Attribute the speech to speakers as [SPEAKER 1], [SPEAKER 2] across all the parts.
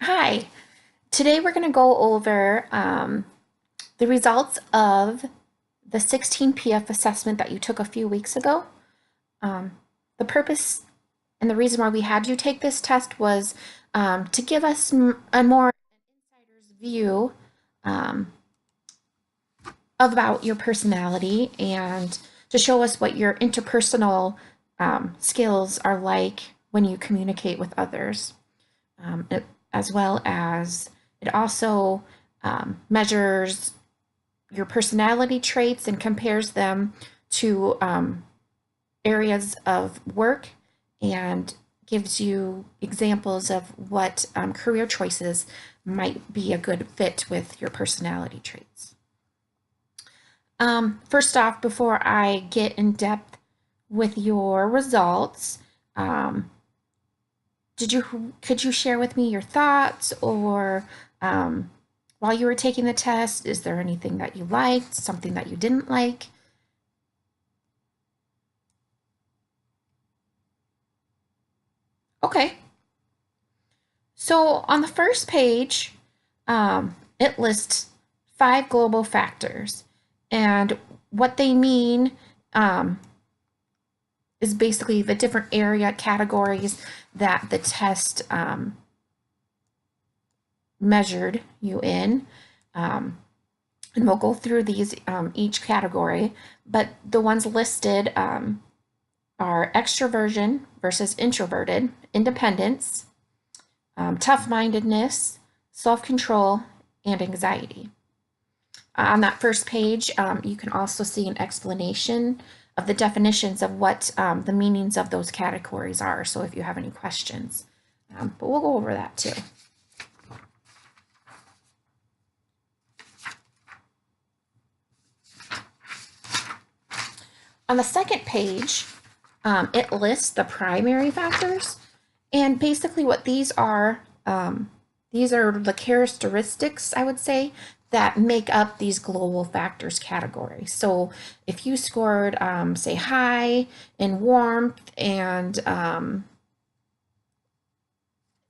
[SPEAKER 1] Hi, today we're going to go over the results of the 16 PF assessment that you took a few weeks ago. The purpose and the reason why we had you take this test was to give us a more insider's view um, about your personality and to show us what your interpersonal skills are like when you communicate with others. As well as it also measures your personality traits and compares them to areas of work and gives you examples of what career choices might be a good fit with your personality traits. First off, before I get in depth with your results, could you share with me your thoughts or while you were taking the test, is there anything that you liked, something that you didn't like? Okay. So on the first page, it lists 5 global factors, and what they mean is basically the different area categories that the test measured you in. And we'll go through these each category, but the ones listed are extroversion versus introverted, independence, tough-mindedness, self-control, and anxiety. On that first page, you can also see an explanation of the definitions of what the meanings of those categories are, so if you have any questions. But we'll go over that too. On the second page, it lists the primary factors, and basically what these are the characteristics, I would say, that make up these global factors category. So if you scored, say, high in warmth and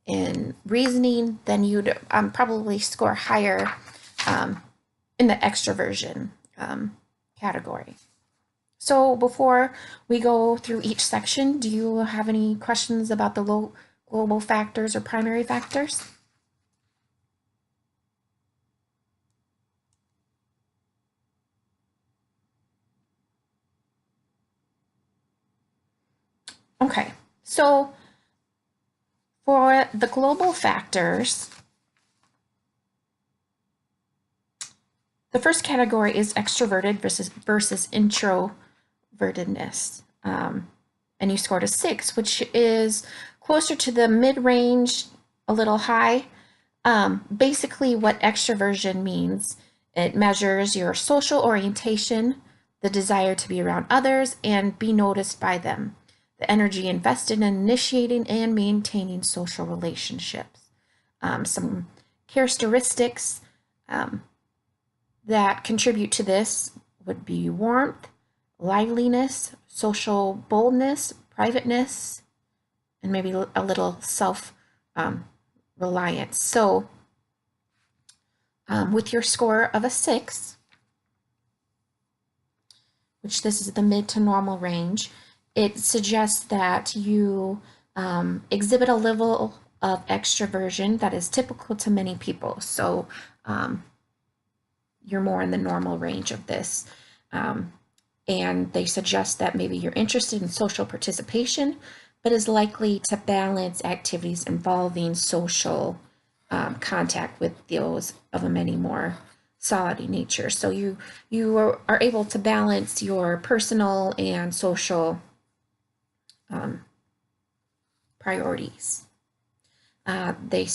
[SPEAKER 1] in reasoning, then you'd probably score higher in the extroversion category. So before we go through each section, do you have any questions about the global factors or primary factors? Okay, so for the global factors, the first category is extroverted versus introvertedness. And you scored a 6, which is closer to the mid-range, a little high. Basically, what extroversion means, it measures your social orientation, the desire to be around others and be noticed by them, the energy invested in initiating and maintaining social relationships. Some characteristics that contribute to this would be warmth, liveliness, social boldness, privateness, and maybe a little self-reliance. So with your score of a 6, which this is the mid to normal range, it suggests that you exhibit a level of extroversion that is typical to many people. So you're more in the normal range of this. And they suggest that maybe you're interested in social participation, but is likely to balance activities involving social contact with those of a many more solid nature. So you are able to balance your personal and social priorities. They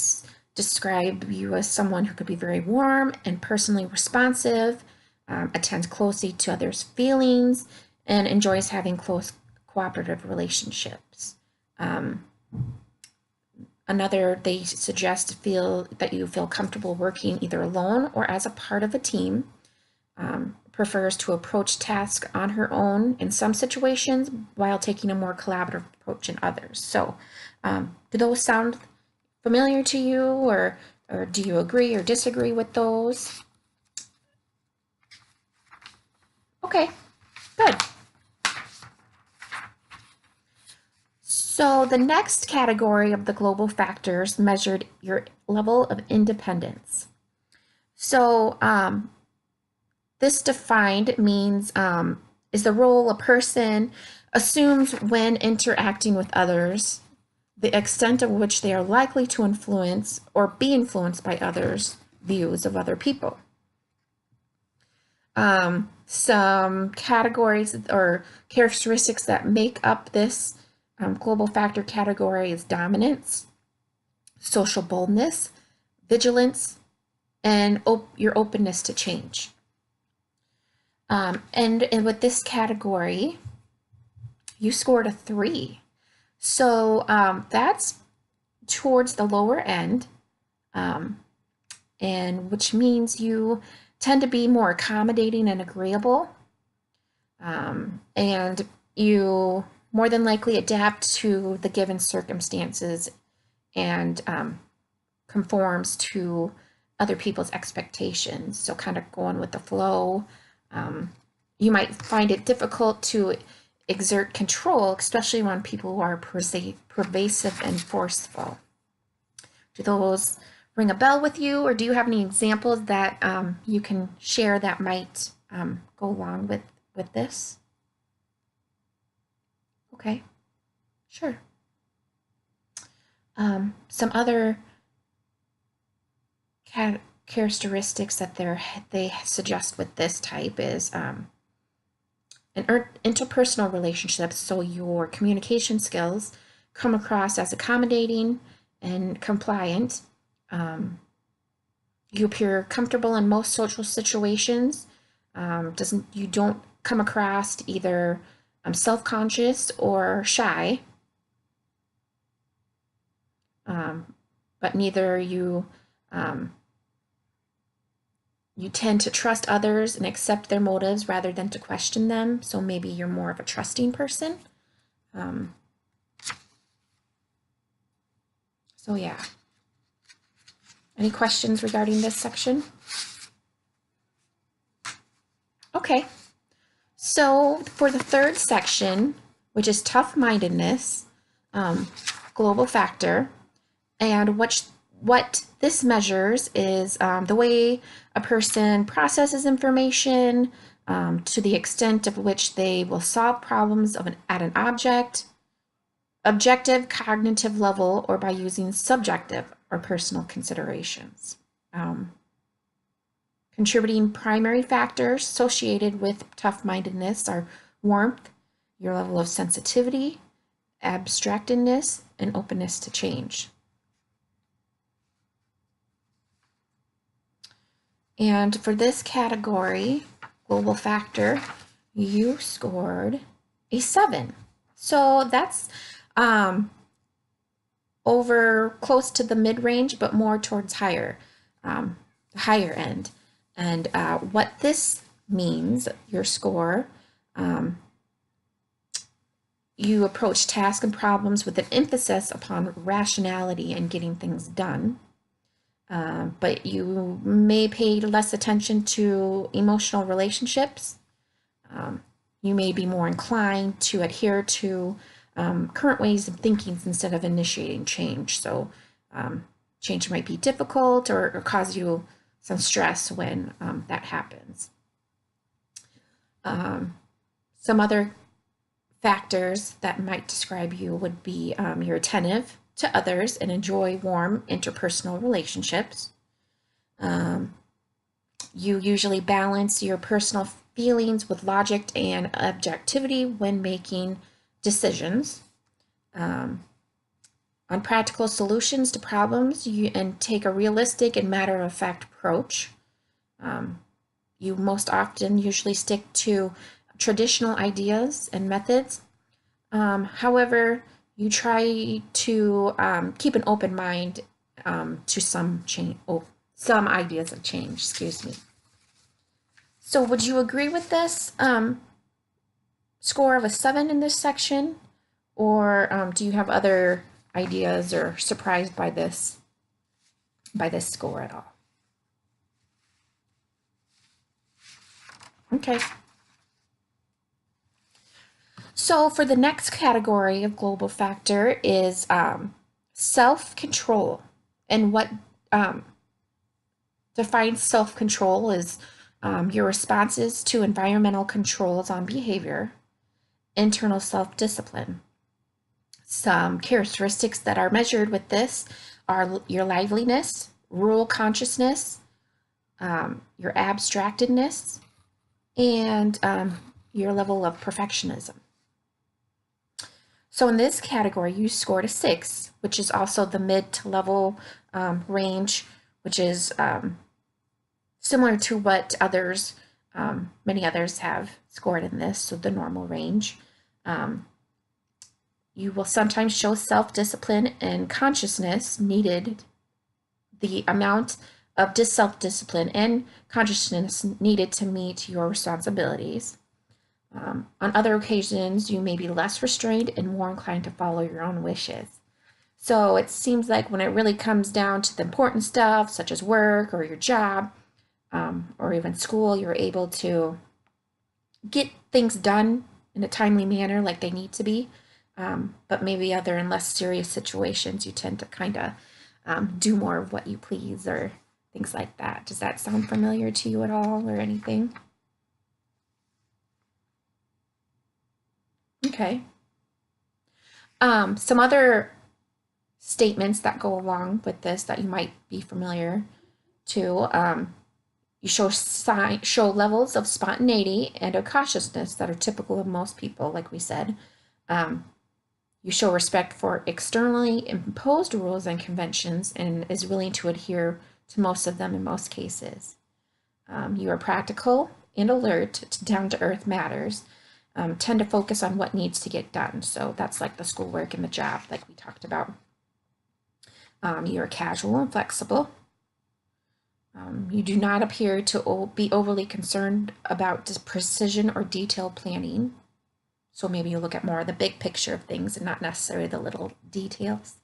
[SPEAKER 1] describe you as someone who could be very warm and personally responsive, attends closely to others' feelings, and enjoys having close cooperative relationships. They suggest that you feel comfortable working either alone or as a part of a team, prefers to approach tasks on her own in some situations while taking a more collaborative approach in others. So do those sound familiar to you, or do you agree or disagree with those? Okay, good. So the next category of the global factors measured your level of independence. So this defined means is the role a person assumes when interacting with others, the extent of which they are likely to influence or be influenced by others' views of other people. Some categories or characteristics that make up this global factor category is dominance, social boldness, vigilance, and your openness to change. And with this category, you scored a 3. So that's towards the lower end, and which means you tend to be more accommodating and agreeable, and you more than likely adapt to the given circumstances and conforms to other people's expectations. So kind of going with the flow. You might find it difficult to exert control, especially around people who are pervasive and forceful. Do those ring a bell with you, or do you have any examples that you can share that might go along with this? Okay, sure. Some other characteristics that they suggest with this type is an interpersonal relationships. So your communication skills come across as accommodating and compliant. You appear comfortable in most social situations. You don't come across either self-conscious or shy, but neither you you tend to trust others and accept their motives rather than to question them. So maybe you're more of a trusting person. So yeah. Any questions regarding this section? Okay. So for the third section, which is tough-mindedness, global factor, and what this measures is the way a person processes information, to the extent of which they will solve problems at an objective cognitive level, or by using subjective or personal considerations. Contributing primary factors associated with tough-mindedness are warmth, your level of sensitivity, abstractedness, and openness to change. And for this category, global factor, you scored a 7. So that's over close to the mid-range, but more towards higher end. And what this means, your score, you approach tasks and problems with an emphasis upon rationality and getting things done. But you may pay less attention to emotional relationships. You may be more inclined to adhere to current ways of thinking instead of initiating change. So change might be difficult or cause you some stress when that happens. Some other factors that might describe you would be you're attentive to others and enjoy warm interpersonal relationships. You usually balance your personal feelings with logic and objectivity when making decisions. On practical solutions to problems, and take a realistic and matter-of-fact approach. You most often usually stick to traditional ideas and methods. However, you try to keep an open mind to some ideas of change. Excuse me. So, would you agree with this score of a 7 in this section, or do you have other ideas or surprised by this score at all. Okay. So for the next category of global factor is self-control. And what defines self-control is your responses to environmental controls on behavior, internal self-discipline. Some characteristics that are measured with this are your liveliness, rule consciousness, your abstractedness, and your level of perfectionism. So in this category, you scored a 6, which is also the mid to level range, which is similar to what others, many others have scored in this, so the normal range. You will sometimes show self-discipline and consciousness needed, the amount of self-discipline and consciousness needed to meet your responsibilities. On other occasions, you may be less restrained and more inclined to follow your own wishes. So it seems like when it really comes down to the important stuff, such as work or your job, or even school, you're able to get things done in a timely manner like they need to be. But maybe other and less serious situations, you tend to kind of do more of what you please or things like that. Does that sound familiar to you at all or anything? Okay. Some other statements that go along with this that you might be familiar to. You show levels of spontaneity and of cautiousness that are typical of most people, like we said. You show respect for externally imposed rules and conventions and is willing to adhere to most of them in most cases. You are practical and alert to down-to-earth matters, tend to focus on what needs to get done. So that's like the schoolwork and the job, like we talked about. You are casual and flexible. You do not appear to be overly concerned about precision or detailed planning. So maybe you look at more of the big picture of things and not necessarily the little details.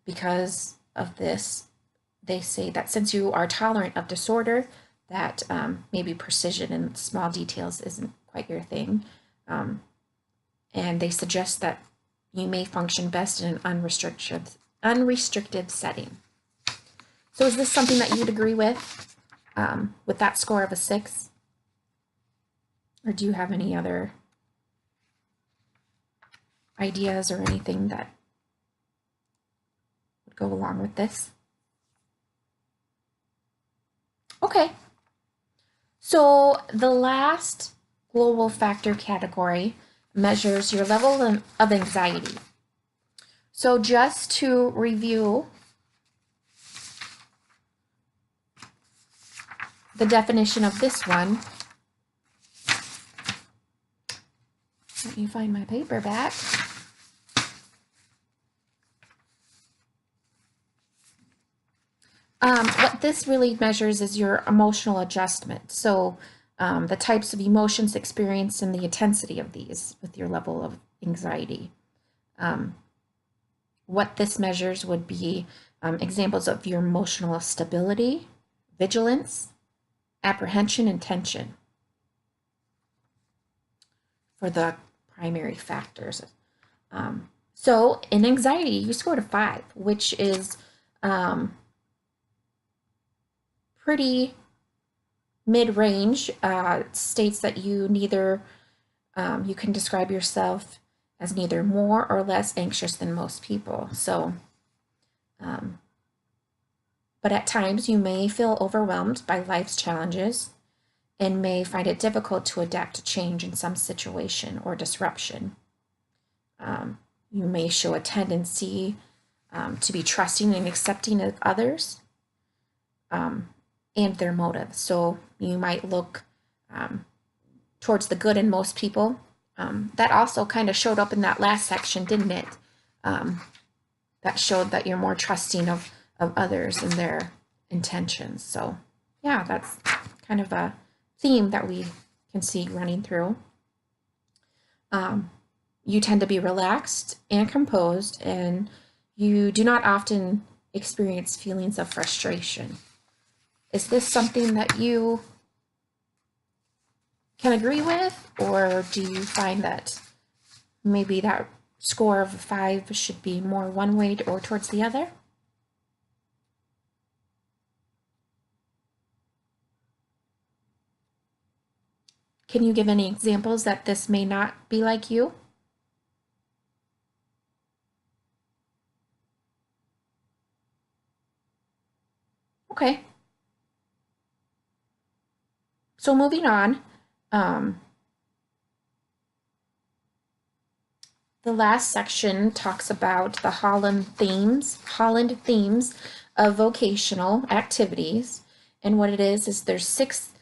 [SPEAKER 1] Because of this, they say that since you are tolerant of disorder, that maybe precision in small details isn't quite your thing. And they suggest that you may function best in an unrestricted setting. So is this something that you'd agree with that score of a 6? Or do you have any other ideas or anything that would go along with this? Okay. So the last global factor category measures your level of anxiety. So just to review the definition of this one, let me find my paper back. What this really measures is your emotional adjustment. So the types of emotions experienced and the intensity of these with your level of anxiety. What this measures would be examples of your emotional stability, vigilance, apprehension, and tension for the primary factors. So in anxiety, you scored a 5, which is pretty mid-range. It states that you neither, you can describe yourself as neither more or less anxious than most people. So, but at times you may feel overwhelmed by life's challenges and may find it difficult to adapt to change in some situation or disruption. You may show a tendency to be trusting and accepting of others and their motives. So you might look towards the good in most people. That also kind of showed up in that last section, didn't it? That showed that you're more trusting of others and their intentions. So yeah, that's kind of a theme that we can see running through. You tend to be relaxed and composed, and you do not often experience feelings of frustration. Is this something that you can agree with, or do you find that maybe that score of 5 should be more one way or towards the other? Can you give any examples that this may not be like you? Okay. So moving on, the last section talks about the Holland themes of vocational activities. And what it is there's 6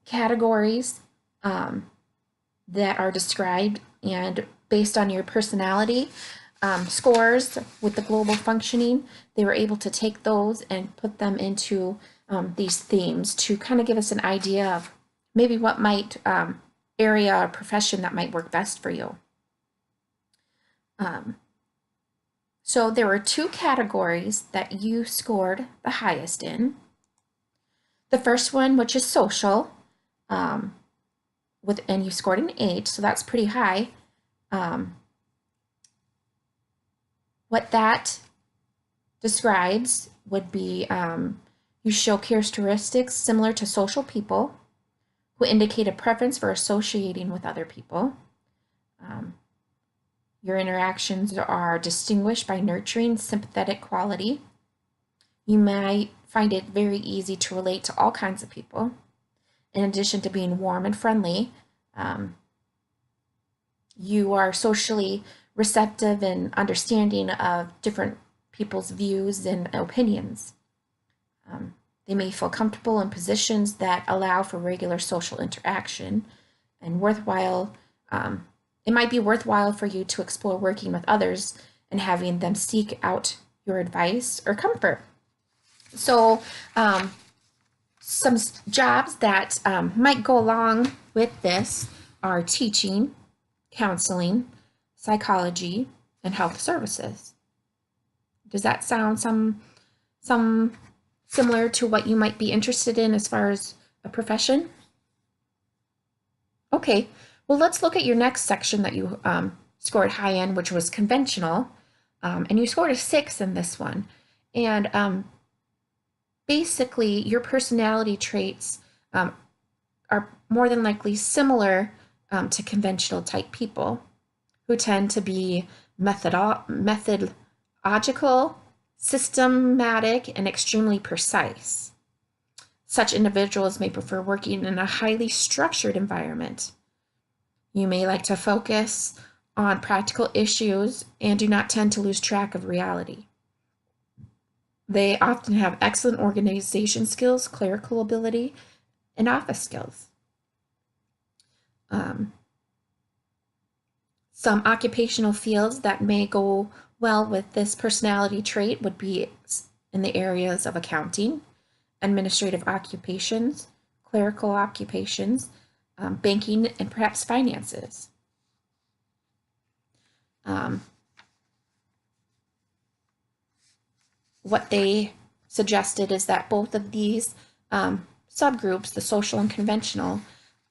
[SPEAKER 1] categories that are described, and based on your personality scores with the global functioning, they were able to take those and put them into these themes to kind of give us an idea of maybe what might area or profession that might work best for you. So there were 2 categories that you scored the highest in. The first one, which is social, and you scored an 8, so that's pretty high. What that describes would be you show characteristics similar to social people who indicate a preference for associating with other people. Your interactions are distinguished by nurturing, sympathetic quality. You might find it very easy to relate to all kinds of people. In addition to being warm and friendly, you are socially receptive and understanding of different people's views and opinions. They may feel comfortable in positions that allow for regular social interaction and worthwhile. It might be worthwhile for you to explore working with others and having them seek out your advice or comfort. So some jobs that might go along with this are teaching, counseling, psychology, and health services. Does that sound some similar to what you might be interested in as far as a profession? Okay, well, let's look at your next section that you scored high in, which was conventional, and you scored a 6 in this one. And basically, your personality traits are more than likely similar to conventional type people, who tend to be methodological, systematic, and extremely precise. Such individuals may prefer working in a highly structured environment. You may like to focus on practical issues and do not tend to lose track of reality. They often have excellent organization skills, clerical ability, and office skills. Some occupational fields that may go well with this personality trait would be in the areas of accounting, administrative occupations, clerical occupations, banking, and perhaps finances. What they suggested is that both of these subgroups, the social and conventional,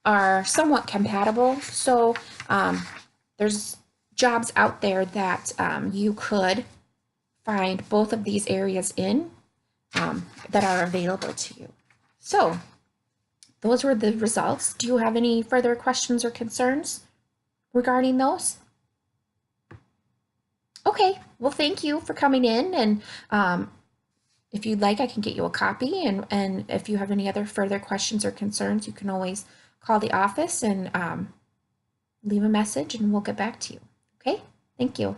[SPEAKER 1] are somewhat compatible. So there's jobs out there that you could find both of these areas in that are available to you. So those were the results. Do you have any further questions or concerns regarding those? Okay, well, thank you for coming in, and if you'd like, I can get you a copy, and if you have any other further questions or concerns, you can always call the office and leave a message, and we'll get back to you. Okay, thank you.